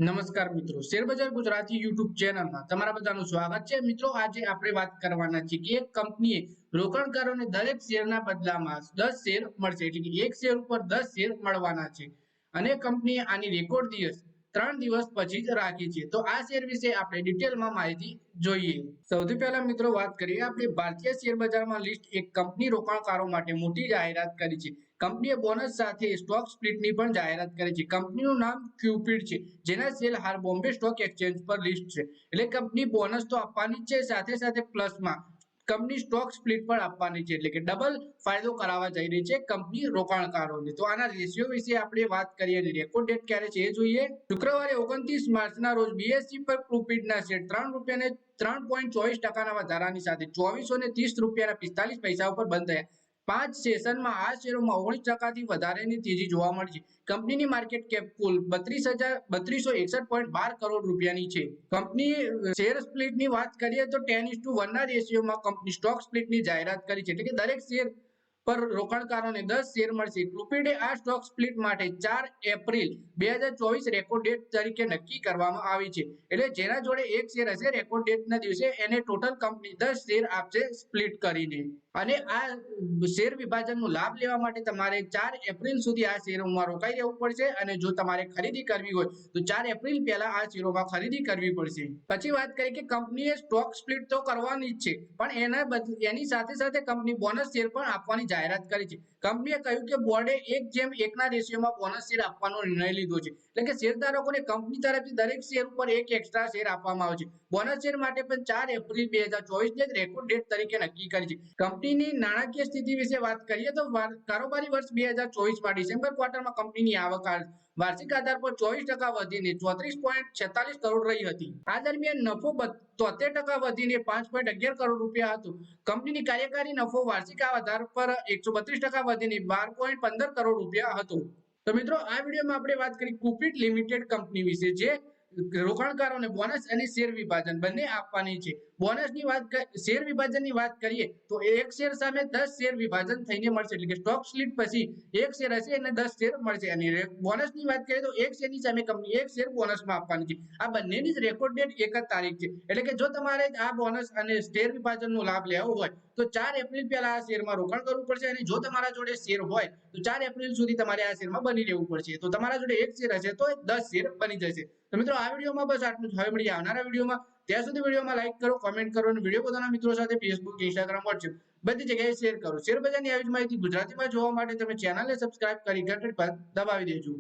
નમસ્કાર મિત્રો, શેરબજાર ગુજરાતી યુટ્યુબ ચેનલમાં તમારા બધાનું સ્વાગત છે। મિત્રો, આજે આપણે વાત કરવાના છીએ કે એક કંપનીએ રોકાણકારોને દરેક શેરના બદલામાં 10 શેર મળશે, એટલે કે એક શેર ઉપર 10 શેર મળવાના છે અને કંપનીએ આની રેકોર્ડ દિવસ 3 દિવસ પછી જ રાખી છે। તો આ શેર વિશે આપણે ડિટેલમાં માહિતી જોઈએ। સૌથી પહેલા મિત્રો વાત કરીએ આપણે ભારતીય શેર બજારમાં લિસ્ટ એક કંપની રોકાણકારો માટે મોટી જાહેરાત કરી છે। કંપનીએ બોનસ સાથે સ્ટોક સ્પ્લિટની પણ જાહેરાત કરી છે। કંપનીનું નામ ક્યુપિડ છે, જેના શેર હાલ બોમ્બે સ્ટોક એક્સચેન્જ પર લિસ્ટ છે। એટલે કંપની બોનસ તો આપવાની છે, સાથે સાથે પ્લસમાં કંપની સ્ટોક સ્પ્લિટ પણ આપવાની છે, એટલે કે ડબલ ફાયદો કરાવવા જઈ રહી છે કંપની રોકાણકારોને। તો આના રેશિયો વિશે આપણે વાત કરીએ અને રેકોર્ડ ડેટ ક્યારે છે એ જોઈએ। શુક્રવારે 29 માર્ચના રોજ બીએસસી પર ક્રુપિડના શેર 3 રૂપિયાને 3.24% વધારાની સાથે 2430 રૂપિયાના 45 પૈસા ઉપર બંધ થયા। 5 સેશનમાં આ શેરોમાં 19% વધારેની તેજી જોવા મળી છે। કંપનીની માર્કેટ કેપ કુલ 3261.12 કરોડ રૂપિયાની છે। કંપની શેર સ્પ્લિટની વાત કરીએ તો 10:1 ના રેશિયોમાં કંપની સ્ટોક સ્પ્લિટની જાહેરાત કરી છે, એટલે કે દરેક શેર પર રોકાણકારોને 10 શેર મળશે। ક્રુપિડે આ સ્ટોક સ્પ્લિટ માટે 4 એપ્રિલ 2024 રેકોર્ડ ડેટ તરીકે નક્કી કરવામાં આવી છે। એટલે જેના જોડે એક શેર હશે રેકોર્ડ ડેટના દિવસે એને ટોટલ કંપની 10 શેર આપશે સ્પ્લિટ કરીને। અને આ શેર વિભાજનનો લાભ લેવા માટે તમારે 4 એપ્રિલ સુધી આ શેરોમાં રોકાઈ રહેવું પડશે અને જો તમારે ખરીદી કરવી હોય તો 4 એપ્રિલ પહેલા આ શેરોમાં ખરીદી કરવી પડશે। પછી વાત કરીએ કે કંપનીએ સ્ટોક સ્પ્લિટ તો કરવાની જ છે, પણ એની સાથે સાથે કંપની બોનસ શેર પણ આપવાની જાહેરાત કરી છે। કંપનીએ કહ્યું કે બોર્ડે 1:1 ના રેશિયોમાં બોનસ શેર આપવાનો નિર્ણય લીધો છે, એટલે કે શેરધારકોને કંપની તરફથી દરેક શેર ઉપર એક એક્સ્ટ્રા શેર આપવામાં આવે છે। બોનસ શેર માટે પણ 4 એપ્રિલ 2024 ને રેકોર્ડ ડેટ તરીકે નક્કી કરી છે। કંપનીની નાણાકીય સ્થિતિ વિશે વાત કરીએ તો કારોબારી વર્ષ 2024માં ડિસેમ્બર ક્વાર્ટરમાં કંપનીની આવક વાર્ષિક આધાર પર 24% વધીને 34.46 કરોડ રહી હતી। આ દરમિયાન નફો 73% વધીને 5.11 કરોડ રૂપિયા હતો। કંપનીની કાર્યકારી નફો વાર્ષિક આધાર પર 132% વધીને 12.15 કરોડ રૂપિયા હતો। તો મિત્રો, આ વિડીયોમાં આપણે વાત કરી ક્રુપિડ લિમિટેડ કંપની વિશે, જે રોકાણકારોને બોનસ અને શેર વિભાજન બંને આપવાની છે। બોનસની વાત શેર વિભાજનની વાત કરીએ તો એક શેર સામે 10 શેર વિભાજન થઈને મળશે, એટલે કે સ્ટોક સ્પ્લિટ પછી એક શેર હશે અને 10 શેર મળશે। અને બોનસની વાત કરીએ તો એક શેરની સામે કંપની એક શેર બોનસમાં આપવાની છે। આ બંનેની જ રેકોર્ડ ડેટ એક જ તારીખ છે, એટલે કે જો તમારે આ બોનસ અને શેર વિભાજનનો લાભ લેવો હોય તો 4 એપ્રિલ પહેલા આ શેરમાં રોકાણ કરવું પડશે અને જો તમારા જોડે શેર હોય તો 4 એપ્રિલ સુધી તમારે આ શેરમાં બની રહેવું પડશે। તો તમારા જોડે એક શેર હશે તો 10 શેર બની જશે। તો મિત્રો, આ વિડીયોમાં બસ આટલું જ। હવે મળીએ આવનારા વિડીયોમાં। ત્યાં સુધી વિડીયોમાં લાઈક કરો, કમેન્ટ કરો અને વિડીયો પોતાના મિત્રો સાથે ફેસબુક, ઇન્સ્ટાગ્રામ, વોટ્સએપ બધી જગ્યાએ શેર કરો। શેર બજારની આવી જ માહિતી ગુજરાતીમાં જોવા માટે તમે ચેનલને સબસ્ક્રાઇબ કરી ઘંટડી પર દબાવી દેજો।